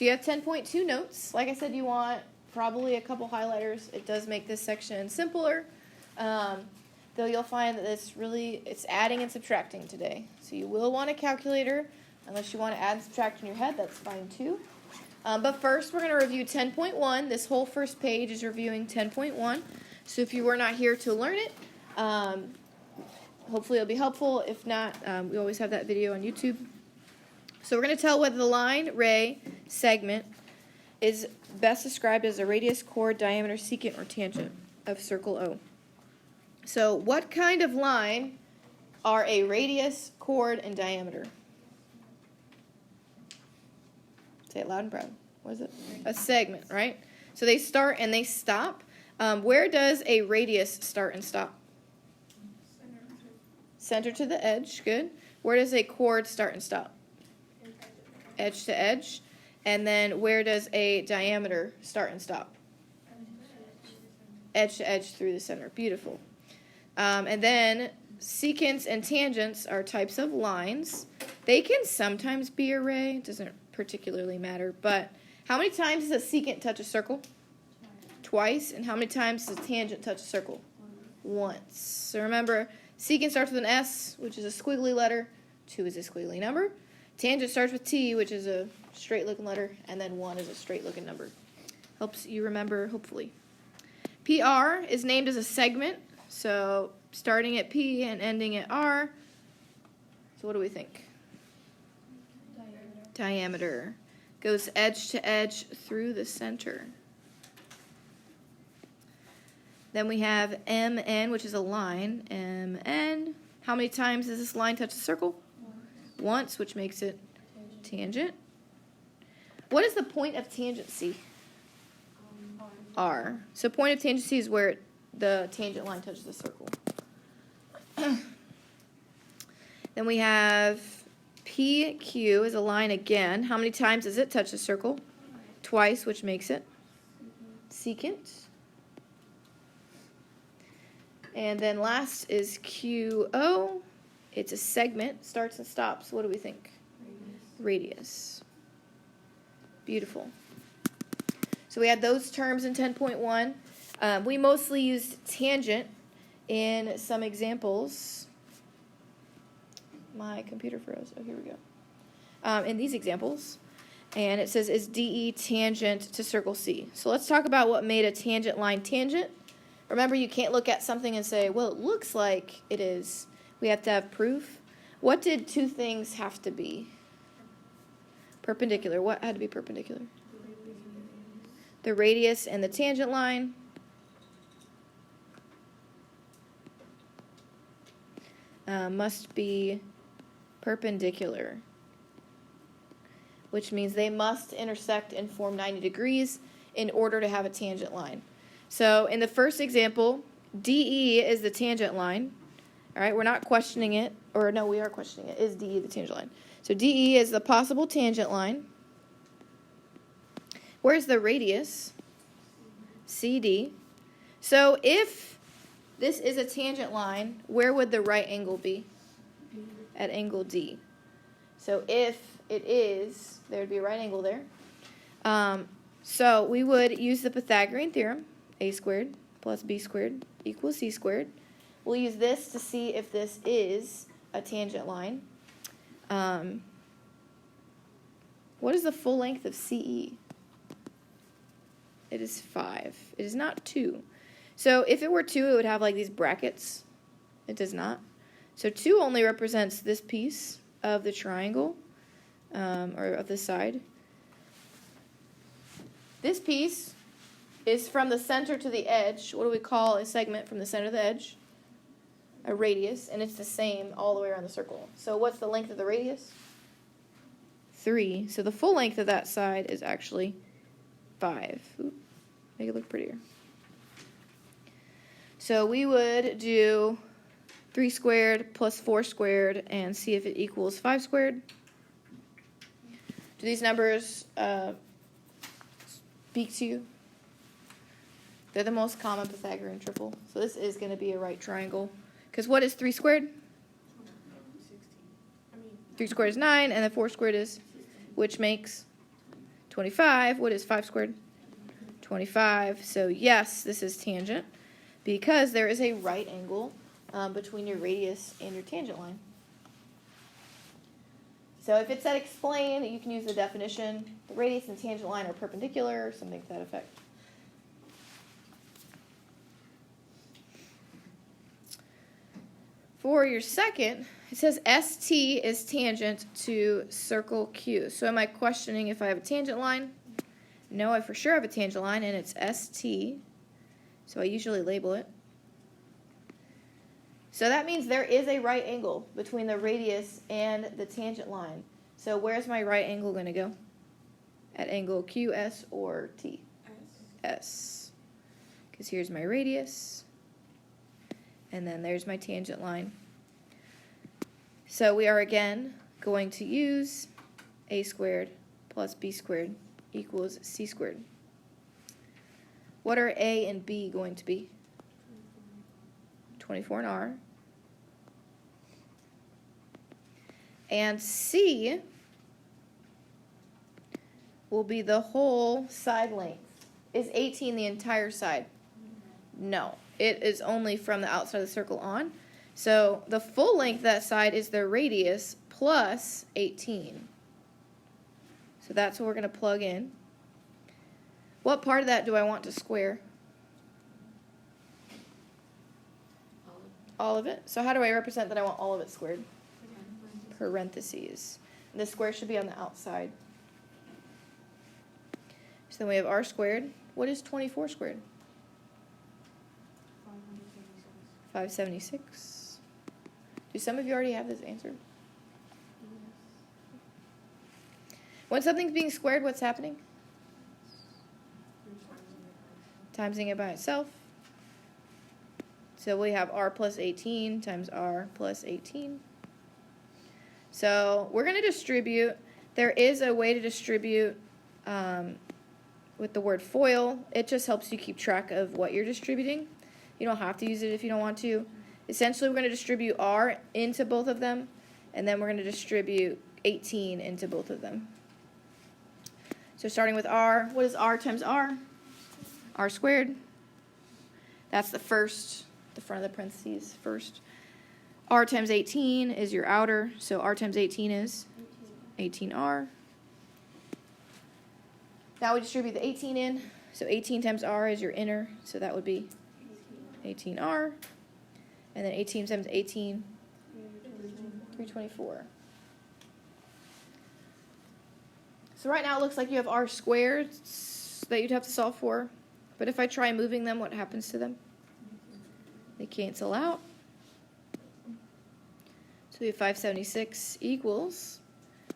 So you have 10.2 notes. Like I said, you want probably a couple highlighters. It does make this section simpler. Though you'll find that it's adding and subtracting today. So you will want a calculator. Unless you want to add and subtract in your head, that's fine too. But first, we're going to review 10.1. This whole first page is reviewing 10.1. So if you were not here to learn it, hopefully it'll be helpful. If not, we always have that video on YouTube. So we're going to tell whether the line, ray, segment is best described as a radius, chord, diameter, secant, or tangent of circle O. So what kind of line are a radius, chord, and diameter? Say it loud and proud. What is it? A segment, right? So they start and they stop. Where does a radius start and stop? Center to the edge. Good. Where does a chord start and stop? Edge to edge. And then where does a diameter start and stop? Edge to edge through the center. Beautiful. And then secants and tangents are types of lines. They can sometimes be a ray. It doesn't particularly matter. But how many times does a secant touch a circle? Twice. And how many times does a tangent touch a circle? Once. So remember, secant starts with an S, which is a squiggly letter. 2 is a squiggly number. Tangent starts with T, which is a straight-looking letter. And then 1 is a straight-looking number. Helps you remember, hopefully. PR is named as a segment. So starting at P and ending at R. So what do we think? Diameter. Goes edge to edge through the center. Then we have MN, which is a line. MN. How many times does this line touch the circle? Once, which makes it tangent. What is the point of tangency? R. So point of tangency is where the tangent line touches the circle. Then we have PQ is a line again. How many times does it touch the circle? Twice, which makes it secant. And then last is QO. It's a segment, starts and stops. What do we think? Radius. Beautiful. So we had those terms in 10.1. We mostly used tangent in some examples. My computer froze. Oh, here we go. In these examples. And it says, is DE tangent to circle C? So let's talk about what made a tangent line tangent. Remember, you can't look at something and say, well, it looks like it is. We have to have proof. What did two things have to be? Perpendicular. What had to be perpendicular? The radius and the tangent line. Must be perpendicular, which means they must intersect and form 90 degrees in order to have a tangent line. So in the first example, DE is the tangent line. All right, we're not questioning it. Or no, we are questioning it. Is DE the tangent line? So DE is the possible tangent line. Where's the radius? CD. So if this is a tangent line, where would the right angle be? At angle D. So if it is, there would be a right angle there. So we would use the Pythagorean theorem. A squared plus B squared equals C squared. We'll use this to see if this is a tangent line. What is the full length of CE? It is 5. It is not 2. So if it were 2, it would have like these brackets. It does not. So 2 only represents this piece of the triangle, or of the side. This piece is from the center to the edge. What do we call a segment from the center to the edge? A radius, and it's the same all the way around the circle. So what's the length of the radius? 3. So the full length of that side is actually 5. Ooh, make it look prettier. So we would do 3 squared plus 4 squared and see if it equals 5 squared. Do these numbers speak to you? They're the most common Pythagorean triple. So this is going to be a right triangle. Because what is 3 squared? 3 squared is 9, and then 4 squared is, which makes 25. What is 5 squared? 25. So yes, this is tangent because there is a right angle between your radius and your tangent line. So if it said explain, you can use the definition. The radius and tangent line are perpendicular, or something to that effect. For your second, it says ST is tangent to circle Q. So am I questioning if I have a tangent line? No, I for sure have a tangent line, and it's ST. So I usually label it. So that means there is a right angle between the radius and the tangent line. So where's my right angle going to go? At angle Q, S, or T? S. Because here's my radius. And then there's my tangent line. So we are again going to use a squared plus b squared equals c squared. What are a and b going to be? 24 and r. And c will be the whole side length. Is 18 the entire side? No. It is only from the outside of the circle on. So the full length of that side is the radius plus 18. So that's what we're going to plug in. What part of that do I want to square? All of it. So how do I represent that I want all of it squared? Parentheses. And the square should be on the outside. So then we have r squared. What is 24 squared? 576. Do some of you already have this answer? When something's being squared, what's happening? Timesing it by itself. So we have r plus 18 times r plus 18. So we're going to distribute. There is a way to distribute with the word FOIL. It just helps you keep track of what you're distributing. You don't have to use it if you don't want to. Essentially, we're going to distribute r into both of them, and then we're going to distribute 18 into both of them. So starting with r, what is r times r? R squared. That's the front of the parentheses first. R times 18 is your outer, so r times 18 is 18r. Now we distribute the 18 in, so 18 times r is your inner, so that would be 18r. And then 18 times 18, 324. So right now it looks like you have r squared that you'd have to solve for. But if I try moving them, what happens to them? They cancel out. So we have 576 equals,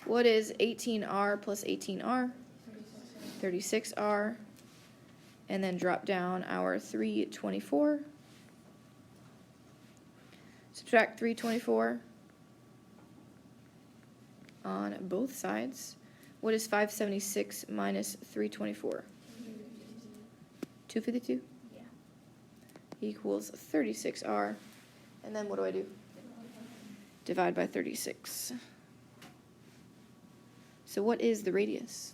what is 18r plus 18r? 36r. And then drop down our 324. Subtract 324 on both sides. What is 576 minus 324? 252? Yeah. Equals 36r. And then what do? Divide by 36. So what is the radius?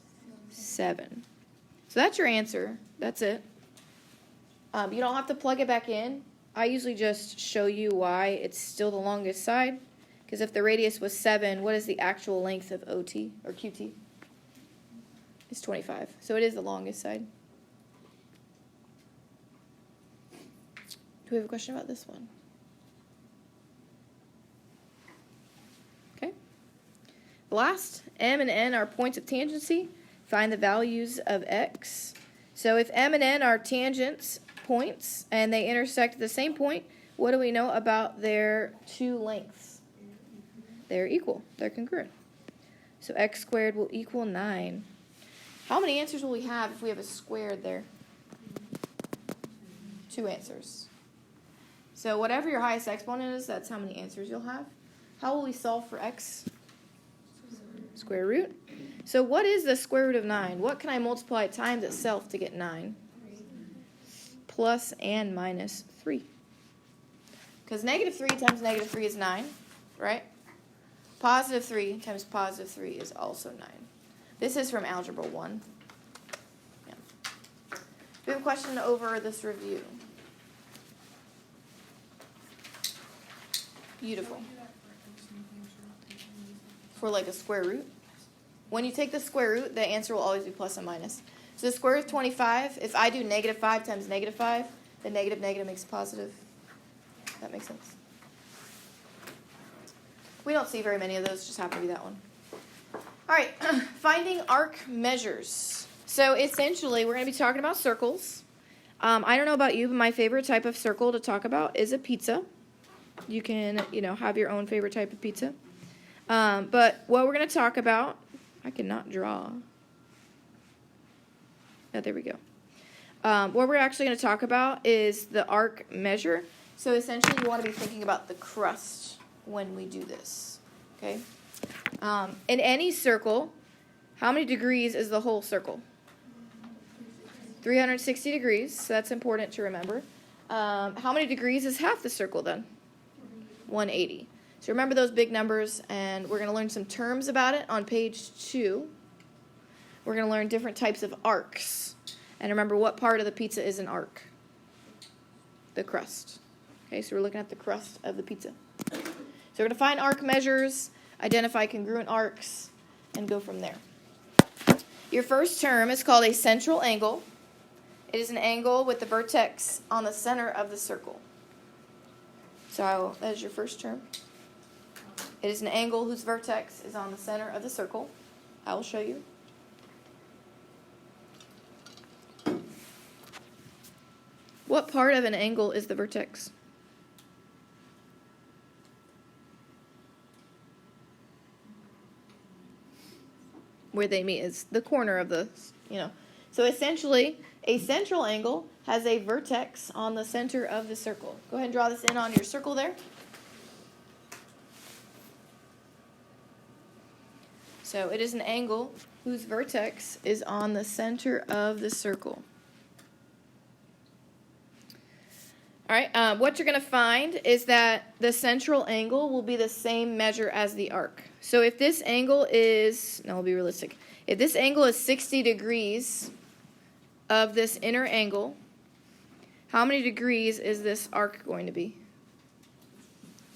7. So that's your answer. That's it. You don't have to plug it back in. I usually just show you why it's still the longest side. Because if the radius was 7, what is the actual length of OT or QT? It's 25. So it is the longest side. Do we have a question about this one? Okay. Last, M and N are points of tangency. Find the values of x. So if M and N are tangents points and they intersect at the same point, what do we know about their two lengths? They're equal. They're congruent. So x squared will equal 9. How many answers will we have if we have a squared there? 2 answers. So whatever your highest exponent is, that's how many answers you'll have. How will we solve for x? Square root. So what is the square root of 9? What can I multiply times itself to get 9? Plus and minus 3. Because negative 3 times negative 3 is 9, right? Positive 3 times positive 3 is also 9. This is from Algebra 1. Yeah. We have a question over this review. Beautiful. For like a square root. When you take the square root, the answer will always be plus and minus. So the square root of 25, if I do negative 5 times negative 5, the negative negative makes a positive. That makes sense. We don't see very many of those, just happen to be that one. All right, finding arc measures. So essentially, we're going to be talking about circles. I don't know about you, but my favorite type of circle to talk about is a pizza. You can, have your own favorite type of pizza. But what we're going to talk about, I cannot draw. Oh, there we go. What we're actually going to talk about is the arc measure. So essentially, you want to be thinking about the crust when we do this. Okay. In any circle, how many degrees is the whole circle? 360 degrees. So that's important to remember. How many degrees is half the circle then? 180. So remember those big numbers, and we're going to learn some terms about it on page 2. We're going to learn different types of arcs. And remember, what part of the pizza is an arc? The crust. Okay, so we're looking at the crust of the pizza. So we're going to find arc measures, identify congruent arcs, and go from there. Your first term is called a central angle. It is an angle with the vertex on the center of the circle. So that is your first term. It is an angle whose vertex is on the center of the circle. I will show you. What part of an angle is the vertex? Where they meet is the corner of the, So essentially, a central angle has a vertex on the center of the circle. Go ahead and draw this in on your circle there. So it is an angle whose vertex is on the center of the circle. All right, what you're going to find is that the central angle will be the same measure as the arc. So if this angle is, now I'll be realistic, if this angle is 60 degrees of this inner angle, how many degrees is this arc going to be?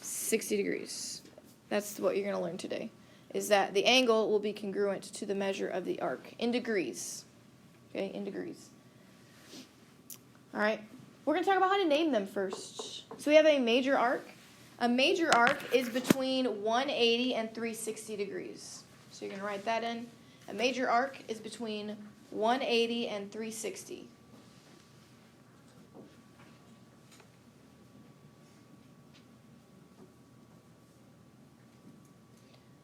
60 degrees. That's what you're going to learn today, is that the angle will be congruent to the measure of the arc in degrees. Okay, in degrees. All right. We're going to talk about how to name them first. So we have a major arc. A major arc is between 180 and 360 degrees. So you're going to write that in. A major arc is between 180 and 360.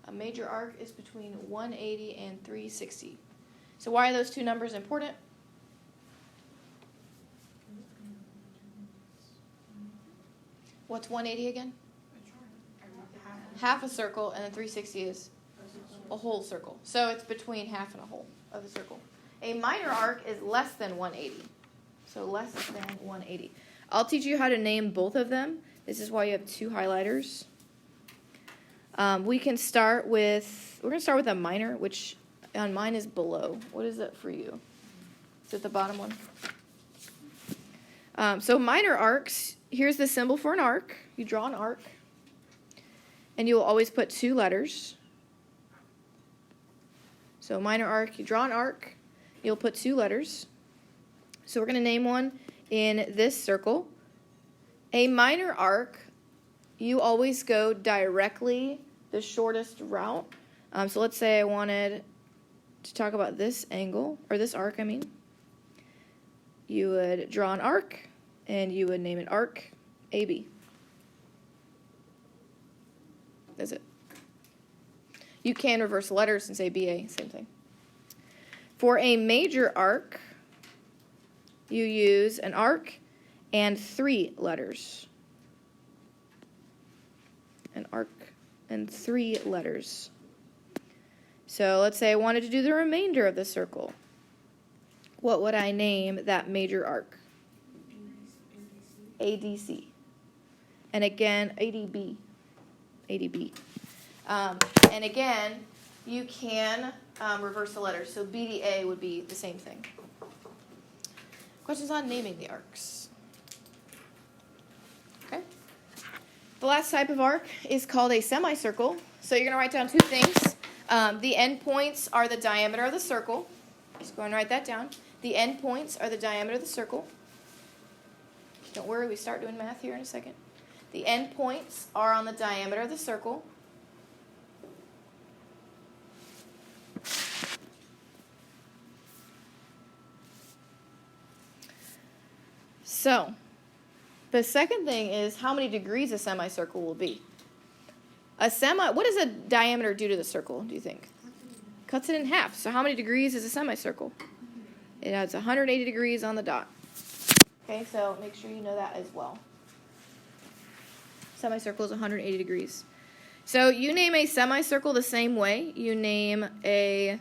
A major arc is between 180 and 360. So why are those two numbers important? What's 180 again? Half a circle, and then 360 is a whole circle. So it's between half and a whole of the circle. A minor arc is less than 180. So less than 180. I'll teach you how to name both of them. This is why you have two highlighters. We're going to start with a minor, which on mine is below. What is it for you? Is it the bottom one? So minor arcs, here's the symbol for an arc. You draw an arc, and you will always put two letters. So minor arc, you draw an arc, you'll put two letters. So we're going to name one in this circle. A minor arc, you always go directly the shortest route. So let's say I wanted to talk about this angle, or this arc, I mean. You would draw an arc, and you would name it arc AB. That's it. You can reverse letters and say BA, same thing. For a major arc, you use an arc and three letters. An arc and three letters. So let's say I wanted to do the remainder of the circle. What would I name that major arc? ADC. And again, ADB. ADB. And again, you can reverse the letters. So B to A would be the same thing. Questions on naming the arcs? Okay. The last type of arc is called a semicircle. So you're going to write down two things. The endpoints are the diameter of the circle. Just go and write that down. The endpoints are the diameter of the circle. Don't worry, we start doing math here in a second. The endpoints are on the diameter of the circle. So, the second thing is how many degrees a semicircle will be. What does a diameter do to the circle, do you think? Cuts it in half. So how many degrees is a semicircle? It has 180 degrees on the dot. Okay, so make sure you know that as well. Semicircle is 180 degrees. So you name a semicircle the same way you name a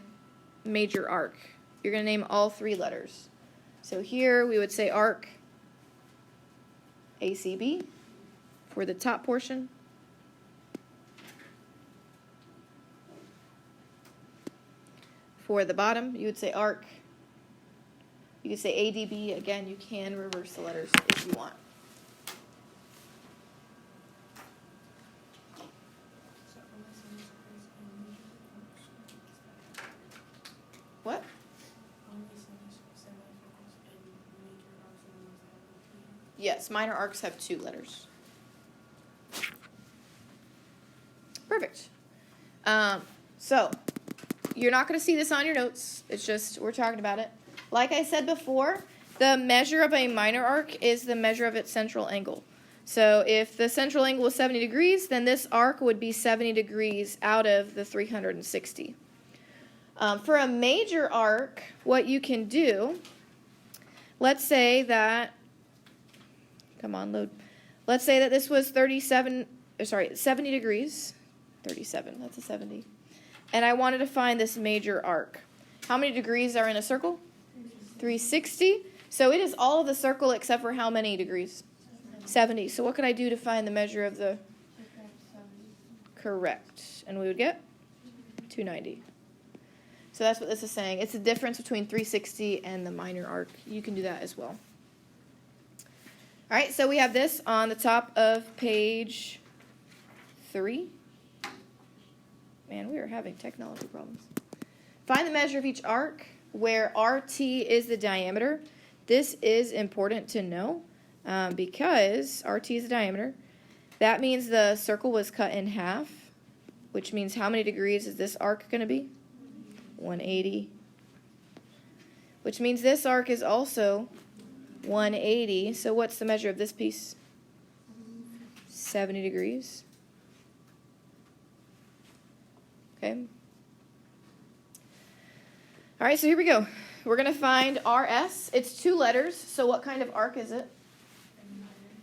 major arc. You're going to name all three letters. So here we would say arc ACB for the top portion. For the bottom, you would say arc. You could say ADB. Again, you can reverse the letters if you want. What? Yes, minor arcs have two letters. Perfect. So, you're not going to see this on your notes. It's just, we're talking about it. Like I said before, the measure of a minor arc is the measure of its central angle. So if the central angle was 70 degrees, then this arc would be 70 degrees out of the 360. For a major arc, what you can do, let's say that, come on, load. Let's say that this was 70 degrees. 37, that's a 70. And I wanted to find this major arc. How many degrees are in a circle? 360. So it is all of the circle except for how many degrees? 70. So what could I do to find the measure of the? Correct. And we would get 290. So that's what this is saying. It's the difference between 360 and the minor arc. You can do that as well. All right, so we have this on the top of page 3. Man, we are having technology problems. Find the measure of each arc where RT is the diameter. This is important to know because RT is the diameter. That means the circle was cut in half, which means how many degrees is this arc going to be? 180. Which means this arc is also 180. So what's the measure of this piece? 70 degrees. Okay. All right, so here we go. We're going to find RS. It's two letters, so what kind of arc is it?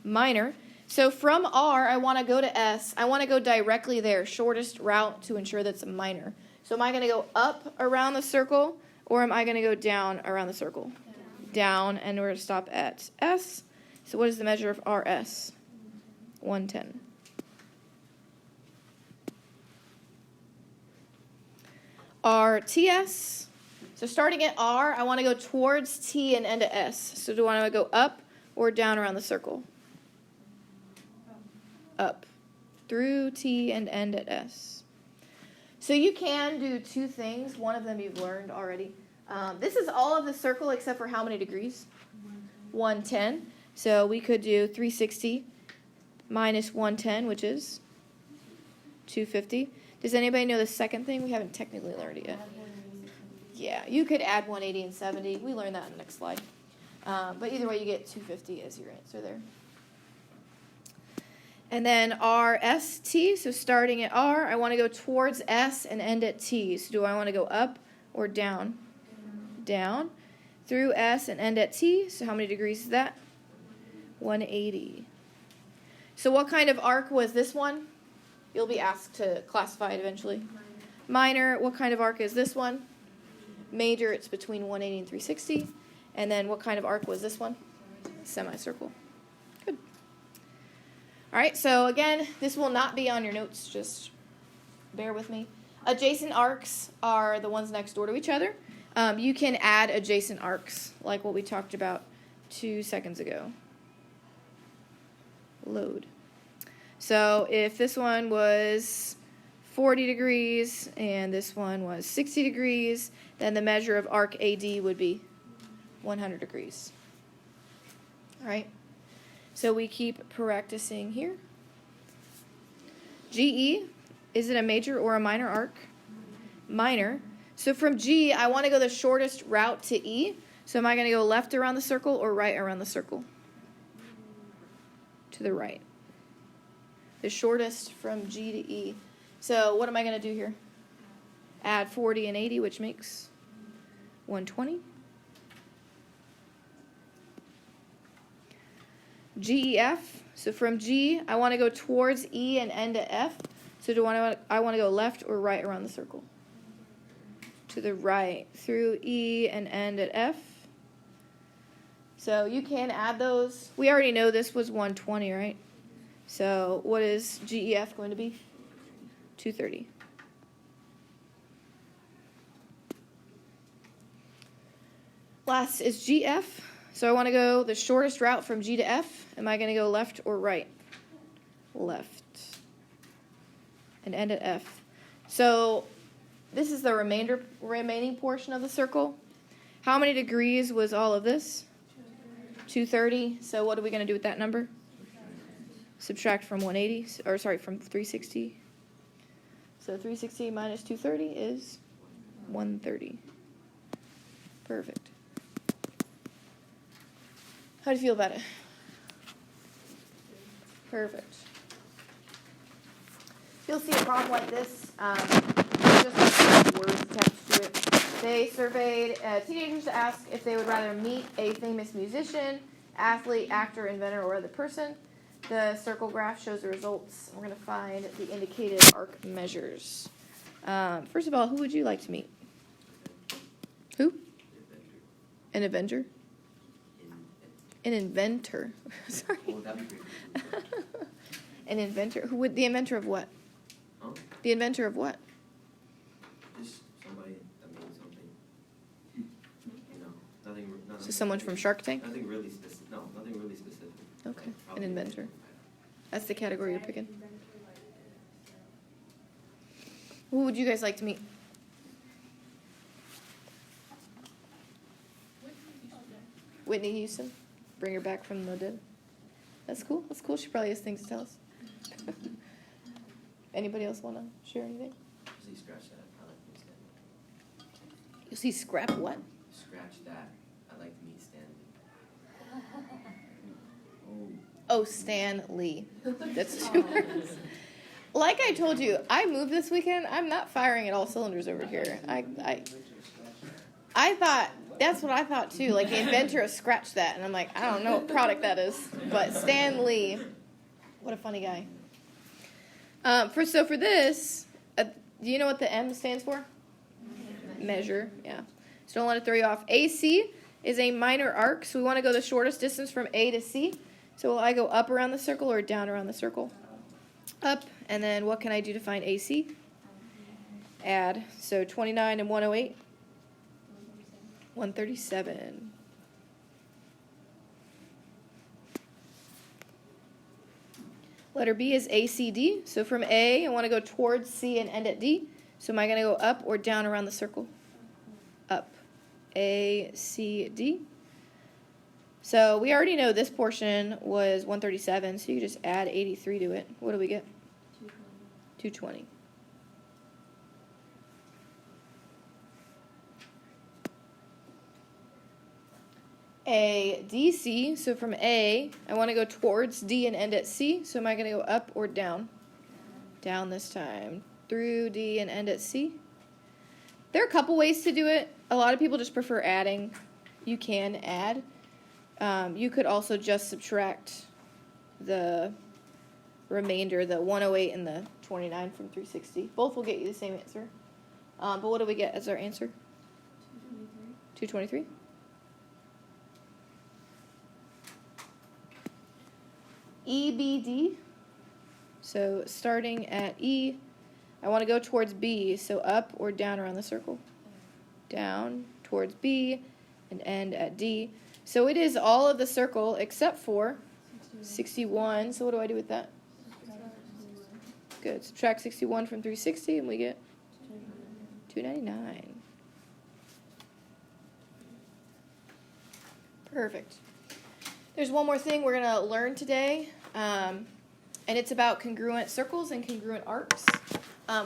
Minor. So from R, I want to go to S. I want to go directly there, shortest route to ensure that's a minor. So am I going to go up around the circle, or am I going to go down around the circle? Down, and we're going to stop at S. So what is the measure of RS? 110. RTS. So starting at R, I want to go towards T and end at S. So do I want to go up or down around the circle? Up. Through T and end at S. So you can do two things. One of them you've learned already. This is all of the circle except for how many degrees? 110. So we could do 360 minus 110, which is 250. Does anybody know the second thing? We haven't technically learned it yet. Yeah, you could add 180 and 70. We learned that in the next slide. But either way, you get 250 as your answer there. And then RST, so starting at R, I want to go towards S and end at T. So do I want to go up or down? Down. Through S and end at T. So how many degrees is that? 180. So what kind of arc was this one? You'll be asked to classify it eventually. Minor, what kind of arc is this one? Major, it's between 180 and 360. And then what kind of arc was this one? Semicircle. Good. All right, so again, this will not be on your notes. Just bear with me. Adjacent arcs are the ones next door to each other. You can add adjacent arcs, like what we talked about 2 seconds ago. Load. So if this one was 40 degrees and this one was 60 degrees, then the measure of arc AD would be 100 degrees. All right? So we keep practicing here. GE, is it a major or a minor arc? Minor. So from G, I want to go the shortest route to E. So am I going to go left around the circle or right around the circle? To the right. The shortest from G to E. So what am I going to do here? Add 40 and 80, which makes 120. GEF. So from G, I want to go towards E and end at F. So I want to go left or right around the circle? To the right through E and end at F. So you can add those. We already know this was 120, right? So what is GEF going to be? 230. Last is GF. So I want to go the shortest route from G to F. Am I going to go left or right? Left. And end at F. So this is the remaining portion of the circle. How many degrees was all of this? 230. So what are we going to do with that number? Subtract from 180, or sorry, from 360. So 360 minus 230 is 130. Perfect. How do you feel about it? Perfect. You'll see a problem like this. Just like words attached to it. They surveyed teenagers to ask if they would rather meet a famous musician, athlete, actor, inventor, or other person. The circle graph shows the results. We're going to find the indicated arc measures. First of all, who would you like to meet? Who? An Avenger? An inventor. Sorry. Well, that'd be great. An inventor. Who would the inventor of what? Huh? The inventor of what? Just somebody that made something. You know, nothing. So someone from Shark Tank? Nothing really specific. No, nothing really specific. Okay, an inventor. That's the category you're picking. Who would you guys like to meet? Whitney Houston. Bring her back from the dead. That's cool. That's cool. She probably has things to tell us. Anybody else want to share anything? See, scratch that. I like me Stanley. You'll see scrap what? Scratch that. I like me Stanley. Oh, Stan Lee. That's 2 words. Like I told you, I moved this weekend. I'm not firing at all cylinders over here. I thought, that's what I thought too. Like the inventor of Scratch That. And I'm like, I don't know what product that is. But Stan Lee, what a funny guy. So for this, do you know what the M stands for? Measure, yeah. So don't let it throw you off. AC is a minor arc, so we want to go the shortest distance from A to C. So will I go up around the circle or down around the circle? Up, and then what can I do to find AC? Add, so 29 and 108. 137. Letter B is ACD. So from A, I want to go towards C and end at D. So am I going to go up or down around the circle? Up. A, C, D. So we already know this portion was 137, so you just add 83 to it. What do we get? 220. A, D, C. So from A, I want to go towards D and end at C. So am I going to go up or down? Down this time. Through D and end at C. There are a couple ways to do it. A lot of people just prefer adding. You can add. You could also just subtract the remainder, the 108 and the 29 from 360. Both will get you the same answer. But what do we get as our answer? 223. EBD. So starting at E, I want to go towards B, so up or down around the circle? Down towards B and end at D. So it is all of the circle except for 61. So what do I do with that? Good. Subtract 61 from 360 and we get 299. Perfect. There's one more thing we're going to learn today, and it's about congruent circles and congruent arcs.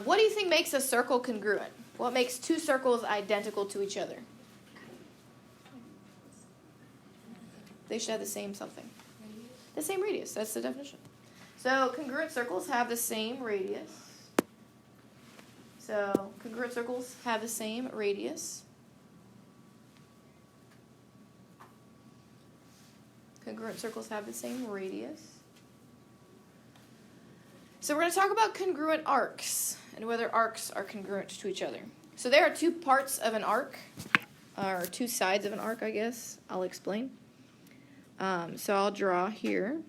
What do you think makes a circle congruent? What makes two circles identical to each other? They should have the same something. The same radius. That's the definition. So congruent circles have the same radius. So congruent circles have the same radius. Congruent circles have the same radius. So we're going to talk about congruent arcs and whether arcs are congruent to each other. So there are two parts of an arc, or two sides of an arc, I guess. I'll explain. So I'll draw here.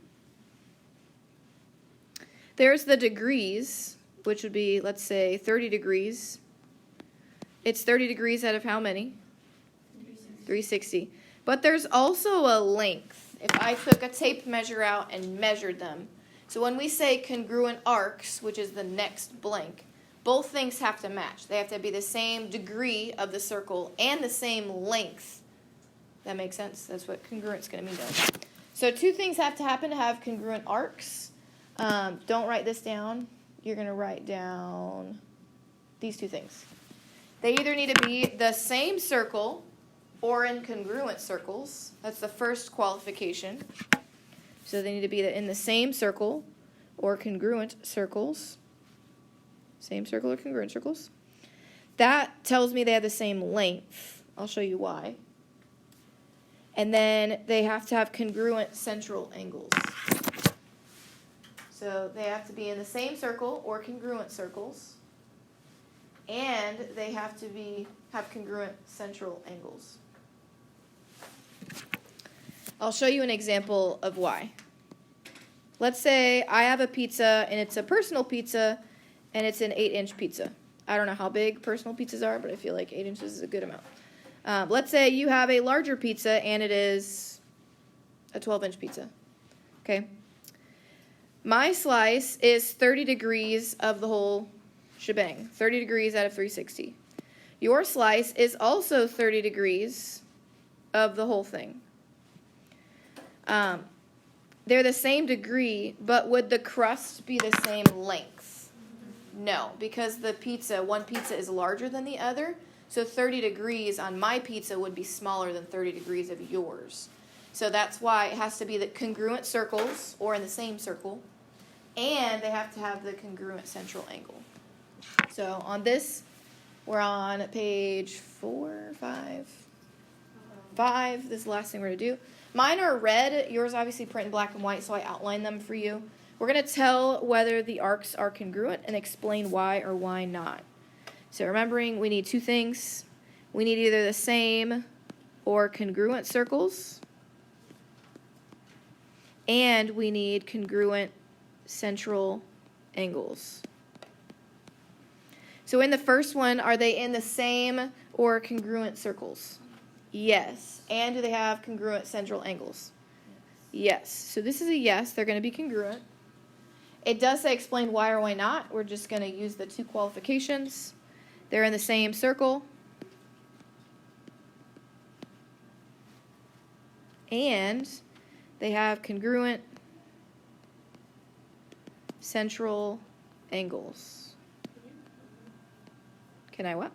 There's the degrees, which would be, let's say, 30 degrees. It's 30 degrees out of how many? 360. But there's also a length. If I took a tape measure out and measured them. So when we say congruent arcs, which is the next blank, both things have to match. They have to be the same degree of the circle and the same length. That makes sense? That's what congruent's going to mean. So two things have to happen to have congruent arcs. Don't write this down. You're going to write down these two things. They either need to be the same circle or in congruent circles. That's the first qualification. So they need to be in the same circle or congruent circles. Same circle or congruent circles. That tells me they have the same length. I'll show you why. And then they have to have congruent central angles. So they have to be in the same circle or congruent circles. And they have to have congruent central angles. I'll show you an example of why. Let's say I have a pizza, and it's a personal pizza, and it's an 8-inch pizza. I don't know how big personal pizzas are, but I feel like 8 inches is a good amount. Let's say you have a larger pizza, and it is a 12-inch pizza. Okay? My slice is 30 degrees of the whole shebang, 30 degrees out of 360. Your slice is also 30 degrees of the whole thing. They're the same degree, but would the crust be the same length? No, because one pizza is larger than the other, so 30 degrees on my pizza would be smaller than 30 degrees of yours. So that's why it has to be the congruent circles, or in the same circle, and they have to have the congruent central angle. So on this, we're on page 4, 5. 5, this is the last thing we're going to do. Mine are red. Yours obviously print in black and white, so I outline them for you. We're going to tell whether the arcs are congruent and explain why or why not. So remembering, we need two things. We need either the same or congruent circles, and we need congruent central angles. So in the first one, are they in the same or congruent circles? Yes. And do they have congruent central angles? Yes. So this is a yes. They're going to be congruent. It does say explain why or why not. We're just going to use the two qualifications. They're in the same circle. And they have congruent central angles. Can I what?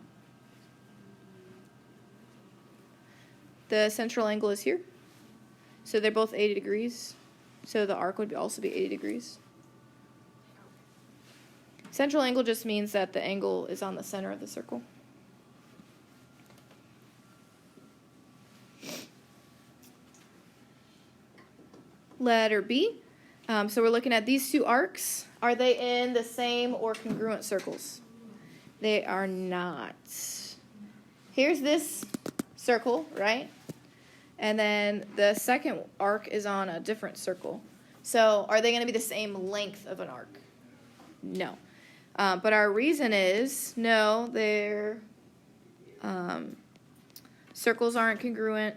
The central angle is here. So they're both 80 degrees. So the arc would also be 80 degrees. Central angle just means that the angle is on the center of the circle. Letter B. So we're looking at these two arcs. Are they in the same or congruent circles? They are not. Here's this circle, right? And then the second arc is on a different circle. So are they going to be the same length of an arc? No. But our reason is, no, their circles aren't congruent.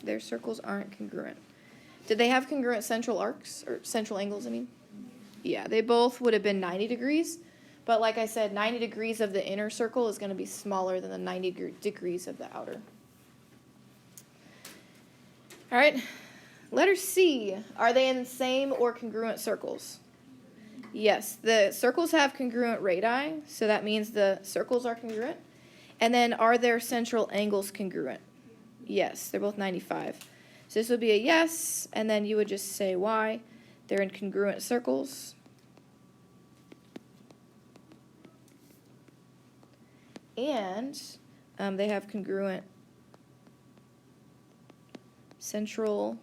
Their circles aren't congruent. Did they have congruent central arcs, or central angles, I mean? Yeah, they both would have been 90 degrees. But like I said, 90 degrees of the inner circle is going to be smaller than the 90 degrees of the outer. All right, letter C. Are they in the same or congruent circles? Yes, the circles have congruent radii, so that means the circles are congruent. And then are their central angles congruent? Yes, they're both 95. So this would be a yes, and then you would just say why. They're in congruent circles. And they have congruent central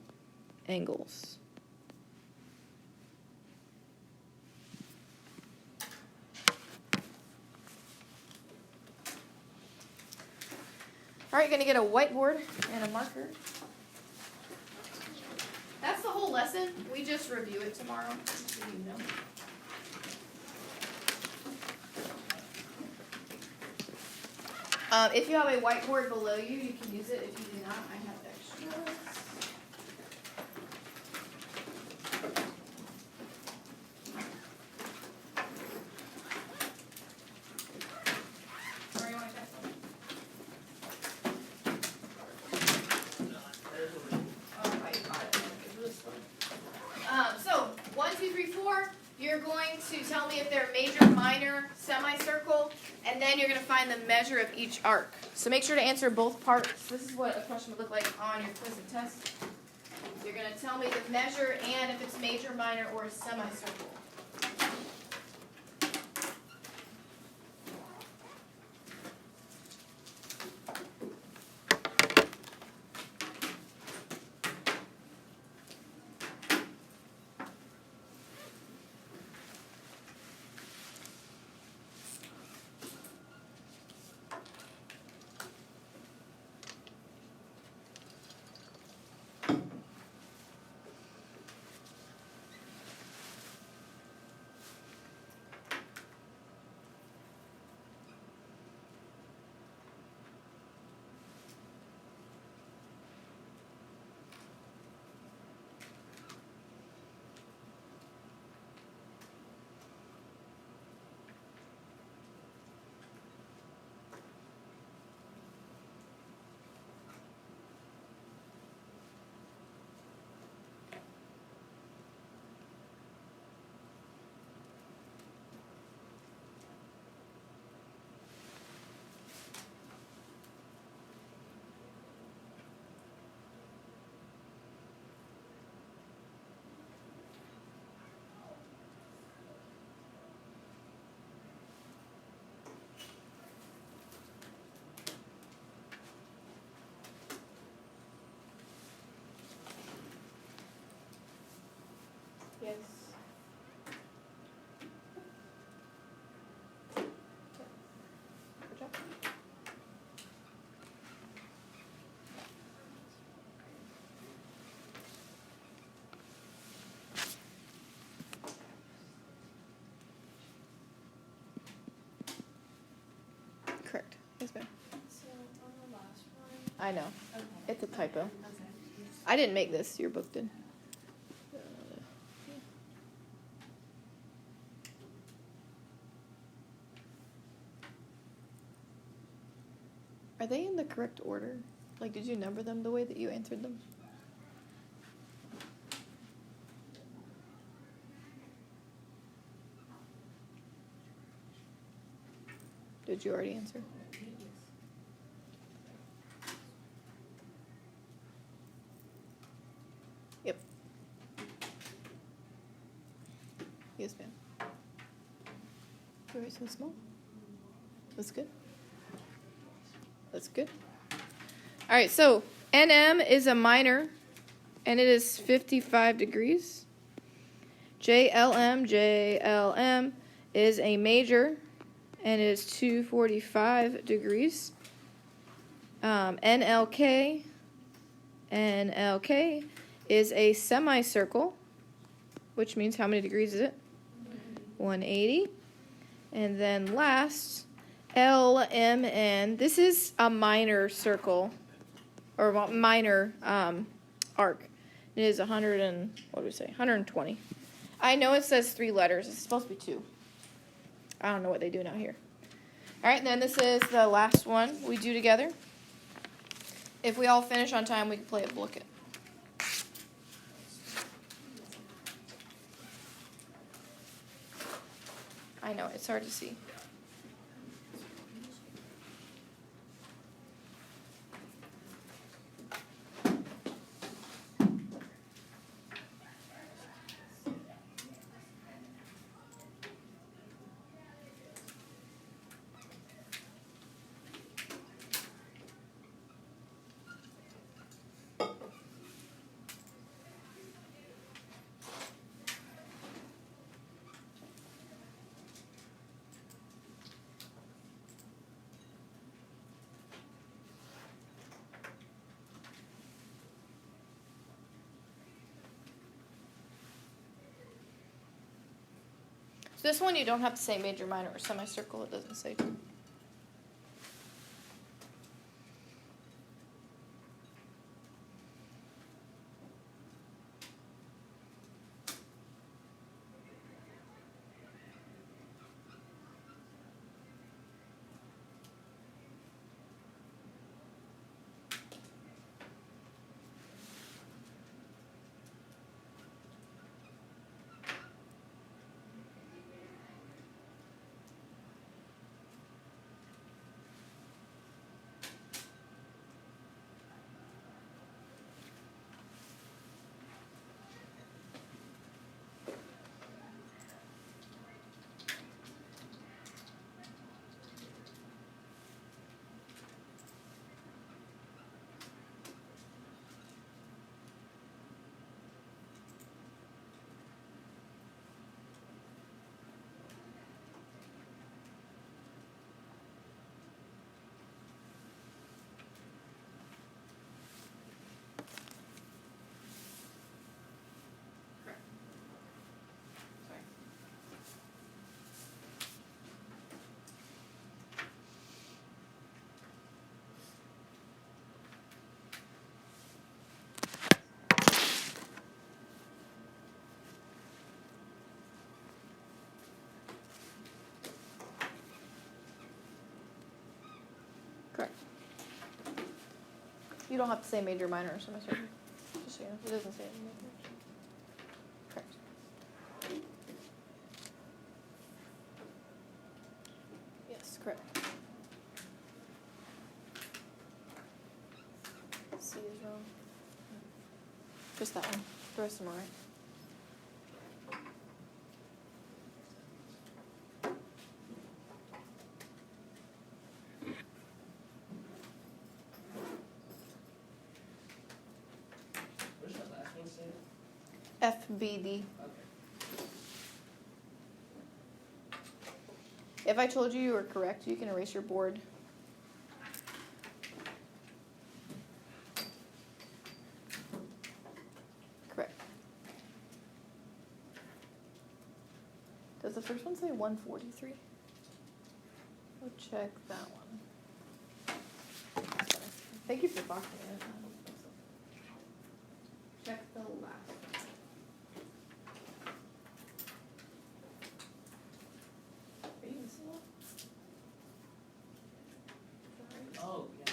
angles. All right, you're going to get a whiteboard and a marker. That's the whole lesson. We just review it tomorrow, so you know. If you have a whiteboard below you, you can use it. If you do not, I have extras. Or you want to check them? Oh, I got it. So, 1, 2, 3, 4. You're going to tell me if they're major, minor, semicircle, and then you're going to find the measure of each arc. So make sure to answer both parts. This is what a question would look like on your quiz and test. So you're going to tell me the measure and if it's major, minor, or a semicircle. Yes. Good job. Correct. Yes, ma'am. So on the last one. I know. Okay. It's a typo. Okay. I didn't make this. Your book did. Are they in the correct order? Like, did you number them the way that you answered them? Did you already answer? Yep. Yes, ma'am. Why are you so small? That's good. That's good. All right, so NM is a minor, and it is 55 degrees. JLM is a major, and it is 245 degrees. NLK. NLK is a semicircle, which means how many degrees is it? 180. And then last, LMN. This is a minor circle, or minor arc. It is 100 and, what do we say, 120. I know it says 3 letters. It's supposed to be 2. I don't know what they do now here. All right, and then this is the last one we do together. If we all finish on time, we can play a book it. I know, it's hard to see. So this one you don't have to say major, minor, or semicircle. It doesn't say. Correct. You don't have to say major, minor, or semicircle. Just so you know, it doesn't say anything. Correct. Yes, correct. C is wrong. Just that one. The rest of them are right. Where's that last one say? FBD. Okay. If I told you were correct, you can erase your board. Correct. Does the first one say 143? We'll check that one. Thank you for boxing it. Check the last. Are you missing one? Oh, yeah.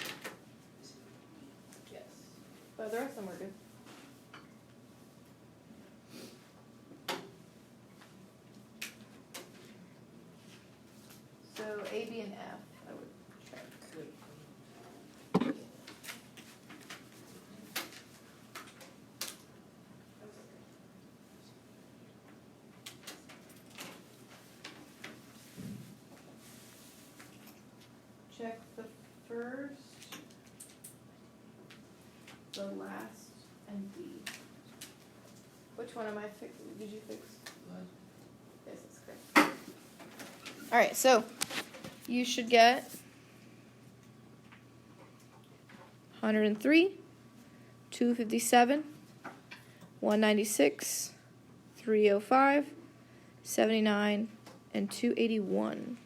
Yes. But the rest of them were good. So A, B, and F, I would check. Good. Check the first, the last, and D. Which one am I did you fix? What? Yes, that's correct. All right, so you should get 103, 257, 196, 305, 79, and 281.